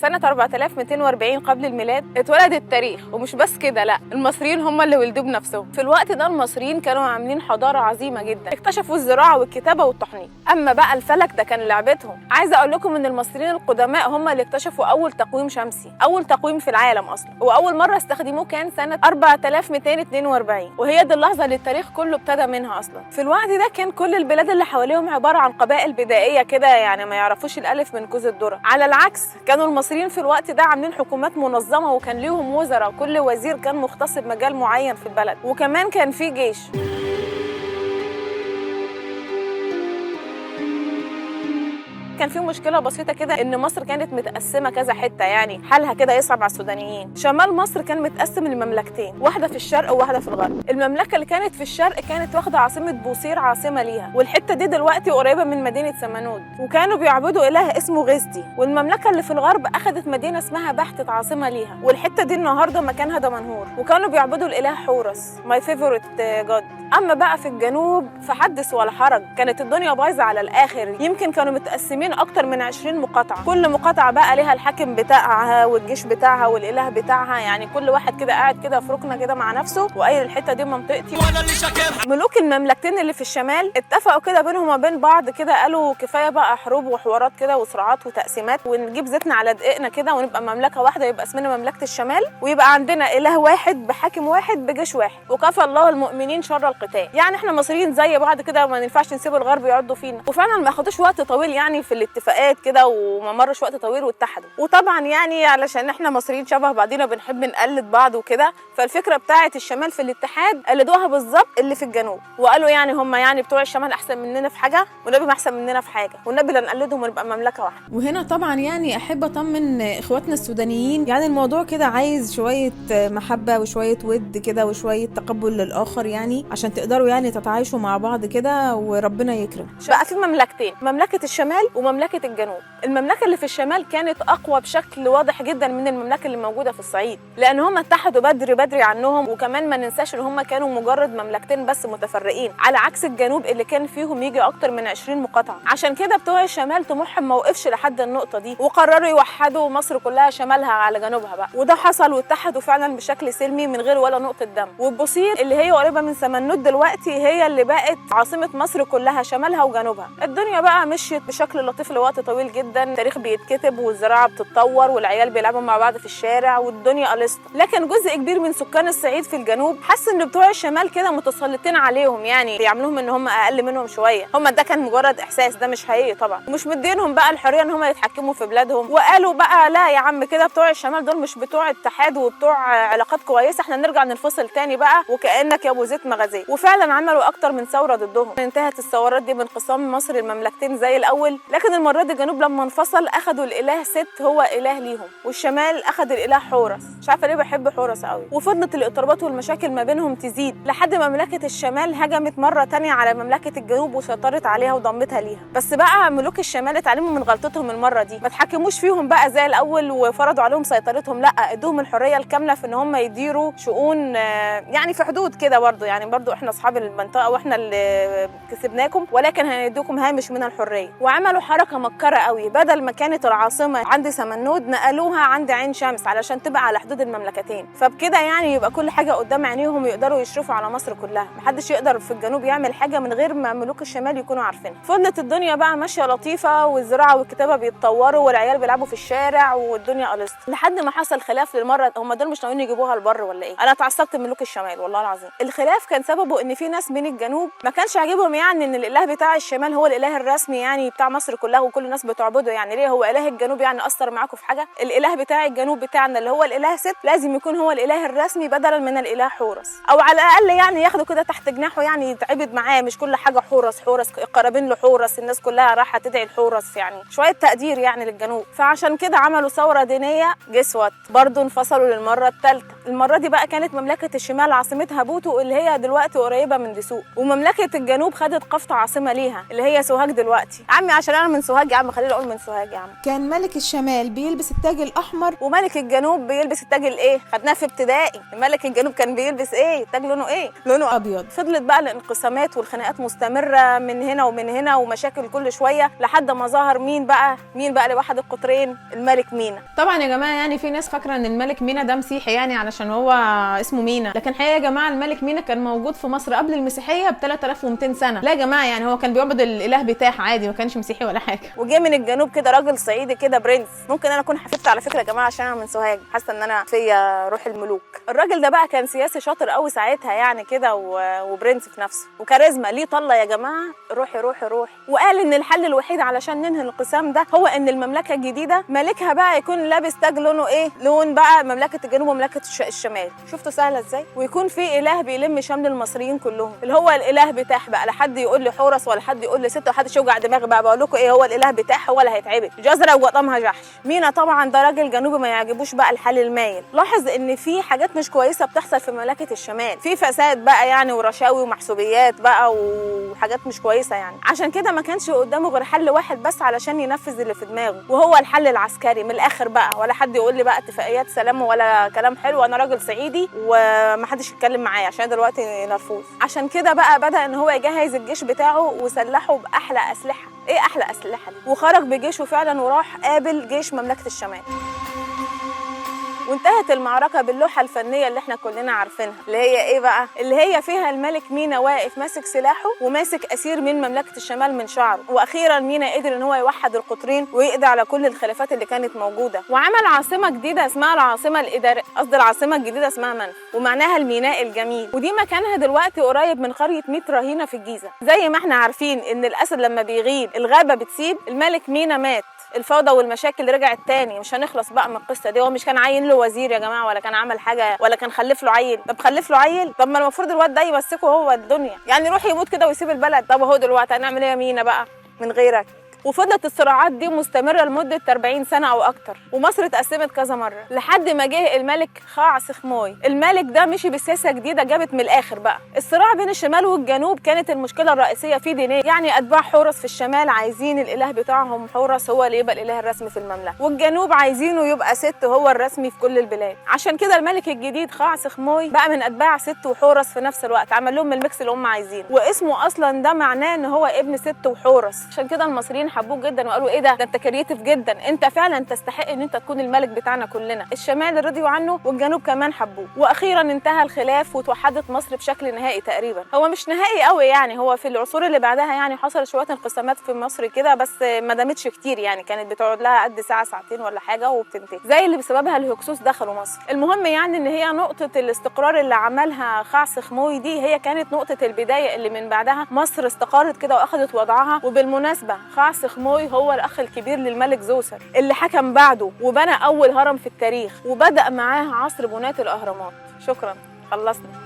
سنة 4240 قبل الميلاد اتولد التاريخ، ومش بس كده، لا، المصريين هم اللي ولدوه بنفسهم. في الوقت ده المصريين كانوا عاملين حضارة عظيمة جدا، اكتشفوا الزراعة والكتابة والتحنيط. اما بقى الفلك ده كان لعبتهم. عايزة اقول لكم ان المصريين القدماء هم اللي اكتشفوا اول تقويم شمسي، اول تقويم في العالم اصلا، واول مرة استخدموه كان سنة 4242، وهي دي اللحظة اللي التاريخ كله ابتدى منها اصلا. في الوقت ده كان كل البلاد اللي حواليهم عبارة عن قبائل بدائية كده، يعني ما يعرفوش الالف من كوز الذرة. على العكس كانوا المصريين في الوقت ده عاملين حكومات منظمة، وكان ليهم وزراء، كل وزير كان مختص بمجال معين في البلد، وكمان كان في جيش. كان في مشكله بسيطه كده، ان مصر كانت متقسمه كذا حته، يعني حالها كده يصعب على السودانيين. شمال مصر كان متقسم لمملكتين، واحده في الشرق وواحده في الغرب. المملكه اللي كانت في الشرق كانت واخده عاصمه بوصير عاصمه ليها، والحته دي دلوقتي قريبه من مدينه سمنود، وكانوا بيعبدوا اله اسمه غزدي. والمملكه اللي في الغرب اخذت مدينه اسمها بحتة عاصمه ليها، والحته دي النهارده مكانها دمنهور، وكانوا بيعبدوا الاله حورس، ماي فيفورت جاد. اما بقى في الجنوب فحدث ولا حرج، كانت الدنيا بايظه على الاخر. يمكن كانوا متقسمين اكتر من 20 مقاطعه، كل مقاطعه بقى ليها الحاكم بتاعها والجيش بتاعها والاله بتاعها، يعني كل واحد كده قاعد كده في ركنه كده مع نفسه، وقايل الحته دي منطقتي. ملوك المملكتين اللي في الشمال اتفقوا كده بينهم وبين بعض كده، قالوا كفايه بقى حروب وحوارات كده وصراعات وتقسيمات، ونجيب زيتنا على دقيقنا كده ونبقى مملكه واحده، يبقى اسمنا مملكه الشمال، ويبقى عندنا اله واحد بحاكم واحد بجيش واحد، وكفى الله المؤمنين شر القتال. يعني احنا مصريين زي بعض كده، ما ينفعش نسيب الغرب يعضوا فينا. وفعلا ما اخدوش وقت طويل يعني في الاتفاقات كده، وما مرش وقت طويل واتحدوا. وطبعا يعني علشان احنا مصريين شبه بعضينا بنحب نقلد بعض وكده، فالفكره بتاعه الشمال في الاتحاد قلدوها بالظبط اللي في الجنوب، وقالوا يعني هم يعني بتوع الشمال احسن مننا في حاجه، والنبي ما احسن مننا في حاجه، والنبي لا نقلدهم ونبقى مملكه واحده. وهنا طبعا يعني احب اطمن اخواتنا السودانيين، يعني الموضوع كده عايز شويه محبه وشويه ود كده وشويه تقبل للاخر، يعني عشان تقدروا يعني تتعايشوا مع بعض كده وربنا يكرم. بقى في مملكتين، مملكه الشمال ومملكه الجنوب. المملكه اللي في الشمال كانت اقوى بشكل واضح جدا من المملكه اللي موجوده في الصعيد، لان هم اتحدوا بدري عنهم، وكمان ما ننساش ان هم كانوا مجرد مملكتين بس متفرقين، على عكس الجنوب اللي كان فيهم يجي اكتر من 20 مقاطعه. عشان كده بتوع الشمال طموحهم ما وقفش لحد النقطه دي، وقرروا يوحدوا مصر كلها شمالها على جنوبها بقى، وده حصل واتحدوا فعلا بشكل سلمي من غير ولا نقطه دم. وبوصير اللي هي قريبه من سمنود دلوقتي هي اللي بقت عاصمه مصر كلها شمالها وجنوبها. الدنيا بقى مشيت بشكل لطيف لوقت طويل جدا، التاريخ بيتكتب والزراعه بتتطور والعيال بيلعبوا مع بعض في الشارع والدنيا قلصت. لكن جزء كبير من سكان الصعيد في الجنوب حس ان بتوع الشمال كده متسلطين عليهم، يعني بيعاملوهم ان هم اقل منهم شويه. هم ده كان مجرد احساس، ده مش حقيقي طبعا، ومش مدينهم بقى الحريه ان هم يتحكموا في بلادهم. وقالوا بقى لا يا عم كده، بتوع الشمال دول مش بتوع اتحاد وبتوع علاقات كويسه، احنا نرجع ننفصل تاني بقى، وكانك يا ابو زيت مغازيه. وفعلا عملوا اكتر من ثوره ضدهم. انتهت الثورات دي بانقسام مصر المملكتين زي الاول، لكن المره دي الجنوب لما انفصل اخذوا الاله ست هو اله ليهم، والشمال اخذ الاله حورس. مش عارفه ليه بحب حورس قوي. وفضلت الاضطرابات والمشاكل ما بينهم تزيد لحد ما مملكه الشمال هجمت مره تانية على مملكه الجنوب وسيطرت عليها وضمتها ليها. بس بقى ملوك الشمال اتعلموا من غلطتهم المره دي، ما تحكموش فيهم بقى زي الاول وفرضوا عليهم سيطرتهم، لا، ادوهم الحريه الكامله في ان هم يديروا شؤون، يعني في حدود كده برضو، يعني برضو احنا اصحاب المنطقه واحنا اللي كسبناكم، ولكن هنديكم هامش من الحريه. وعملوا حركه مكره قوي، بدل ما كانت العاصمه عند سمنود نقلوها عند عين شمس علشان تبقى على حدود المملكتين، فبكده يعني يبقى كل حاجه قدام عينيهم ويقدروا يشرفوا على مصر كلها، محدش يقدر في الجنوب يعمل حاجه من غير ما ملوك الشمال يكونوا عارفينها. فضلت الدنيا بقى ماشيه لطيفه، والزراعه والكتابه بيتطوروا والعيال بيلعبوا في الشارع والدنيا قلصت، لحد ما حصل خلاف للمره. هم دول مش ناويين يجيبوها البر ولا ايه؟ انا اتعصبت من ملوك الشمال والله العظيم. الخلاف كان سببه ان في ناس من الجنوب ما كانش عاجبهم يعني ان الاله بتاع الشمال هو الاله الرسمي يعني بتاع مصر كلها وكل الناس بتعبده. يعني ليه هو اله الجنوب يعني اثر معاكم في حاجه؟ الاله بتاع الجنوب بتاعنا اللي هو الاله ست لازم يكون هو الاله الرسمي بدلا من الاله حورس، او على الاقل يعني ياخده كده تحت جناحه، يعني يتعبد معاه، مش كل حاجه حورس حورس، قرابين له حورس، الناس كلها رايحه تدعي الحورس، يعني شويه تقدير يعني للجنوب. فعشان كده عملوا ثوره دينيه، جسوت برضه انفصلوا للمره الثالثه. المره دي بقى كانت مملكه الشمال عاصمتها بوتو اللي هي دلوقتي قريبه من دسوق، ومملكه الجنوب خدت قفط عاصمه ليها اللي هي سوهاج دلوقتي. عمي عشان انا من سوهاج يا عم خليني اقول من سوهاج يا عم. كان ملك الشمال بيلبس التاج الاحمر وملك الجنوب بيلبس التاج الايه؟ خدناه في ابتدائي. ملك الجنوب كان بيلبس ايه؟ التاج لونه ايه؟ لونه ابيض. فضلت بقى الانقسامات والخناقات مستمره من هنا ومن هنا ومشاكل كل شويه لحد ما ظهر مين بقى لوحد القطرين؟ الملك مينا. طبعا يا جماعه يعني في ناس فاكره ان الملك مينا ده مسيحي يعني علشان هو اسمه مينا، لكن الحقيقه يا جماعه الملك مينا كان موجود في مصر قبل المسيحيه ب 3200 سنه. لا يا جماعه يعني هو كان بيعبد الاله بتاح عادي، ما كانش مسيحي ولا حاجه. وجه من الجنوب كده راجل صعيدي كده برنس. ممكن انا اكون حفظت على فكره يا جماعه عشان انا من سوهاج، حاسه ان انا فيا روح الملوك. الراجل ده بقى كان سياسي شاطر قوي ساعتها يعني كده وبرنس في نفسه وكاريزما، ليه طله يا جماعه روحي روحي روحي. وقال ان الحل الوحيد علشان ننهي الانقسام ده هو ان المملكه الجديده ملكها بقى يكون لابس تاج لونه ايه؟ لون بقى مملكه الجنوب ومملكه الشمال. شفتوا سهله ازاي؟ ويكون في اله بيلم شمل المصريين كلهم اللي هو الاله بتاح بقى. لا حد يقول لي حورس ولا حد يقول لي ست ولا حد يوجع دماغي بقى. بقول لكم ايه هو الاله بتاح هو اللي هيتعبد جزره وقطمها جحش. مينا طبعا ده راجل جنوبي ما يعجبوش بقى الحل المايل. لاحظ ان في حاجات مش كويسه بتحصل في مملكه الشمال، في فساد بقى يعني ورشاوي ومحسوبيات بقى وحاجات مش كويسه يعني. عشان كده ما كانش قدامه غير حل واحد بس علشان ينفذ اللي في دماغه، وهو الحل العسكري من الاخر بقى. ولا حد يقول لي بقى اتفاقيات سلام ولا كلام حلو، انا راجل صعيدي ومحدش يتكلم معايا عشان دلوقتي نرفوز. عشان كده بقى بدا ان هو يجهز الجيش بتاعه وسلحه باحلى اسلحه. ايه احلى اسلحه دي؟ وخرج بجيشه فعلا وراح قابل جيش مملكه الشمال. وانتهت المعركة باللوحة الفنية اللي احنا كلنا عارفينها اللي هي ايه بقى؟ اللي هي فيها الملك مينا واقف ماسك سلاحه وماسك اسير من مملكة الشمال من شعره. واخيرا مينا قدر ان هو يوحد القطرين ويقضي على كل الخلافات اللي كانت موجودة، وعمل عاصمة جديدة اسمها العاصمة الإدارية، قصدي العاصمة الجديدة اسمها منف ومعناها الميناء الجميل. ودي مكانها دلوقتي قريب من قرية 100 رهينة في الجيزة. زي ما احنا عارفين ان الاسد لما بيغيب الغابة بتسيب، الملك مينا مات، الفوضى والمشاكل رجعت تاني. مش هنخلص بقى من القصه دي. هو مش كان عين له وزير يا جماعه ولا كان عمل حاجه ولا كان خلف له عيل؟ طب خلف له عيل، طب ما المفروض الواد ده يمسكه هو الدنيا يعني، يروح يموت كده ويسيب البلد. طب اهو دلوقتي هنعمل ايه يا مينا بقى من غيرك؟ وفضلت الصراعات دي مستمره لمده 40 سنه او اكتر، ومصر اتقسمت كذا مره لحد ما جه الملك خاع سخموي. الملك ده مشي بسياسه جديده جابت من الاخر بقى. الصراع بين الشمال والجنوب كانت المشكله الرئيسيه فيه دينيه، يعني اتباع حورس في الشمال عايزين الاله بتاعهم حورس هو اللي يبقى الاله الرسمي في المملكه، والجنوب عايزينه يبقى ست هو الرسمي في كل البلاد. عشان كده الملك الجديد خاع سخموي بقى من اتباع ست وحورس في نفس الوقت، عمل لهم الميكس اللي هم عايزينه. واسمه اصلا ده معناه ان هو ابن ست وحورس. عشان كده المصريين حبوه جدا وقالوا ايه ده انت كرييتيف جدا، انت فعلا تستحق ان انت تكون الملك بتاعنا كلنا. الشمال رضيوا عنه والجنوب كمان حبوه. واخيرا انتهى الخلاف وتوحدت مصر بشكل نهائي تقريبا. هو مش نهائي قوي يعني، هو في العصور اللي بعدها يعني حصل شويه انقسامات في مصر كده بس ما دامتش كتير يعني، كانت بتقعد لها قد ساعه ساعتين ولا حاجه وبتنتهي، زي اللي بسببها الهكسوس دخلوا مصر. المهم يعني ان هي نقطه الاستقرار اللي عملها خاع سخموي دي هي كانت نقطه البدايه اللي من بعدها مصر استقرت كده واخدت وضعها. وبالمناسبه خاع سخموي هو الاخ الكبير للملك زوسر اللي حكم بعده وبنى اول هرم في التاريخ وبدأ معاه عصر بناة الاهرامات. شكرا خلصنا.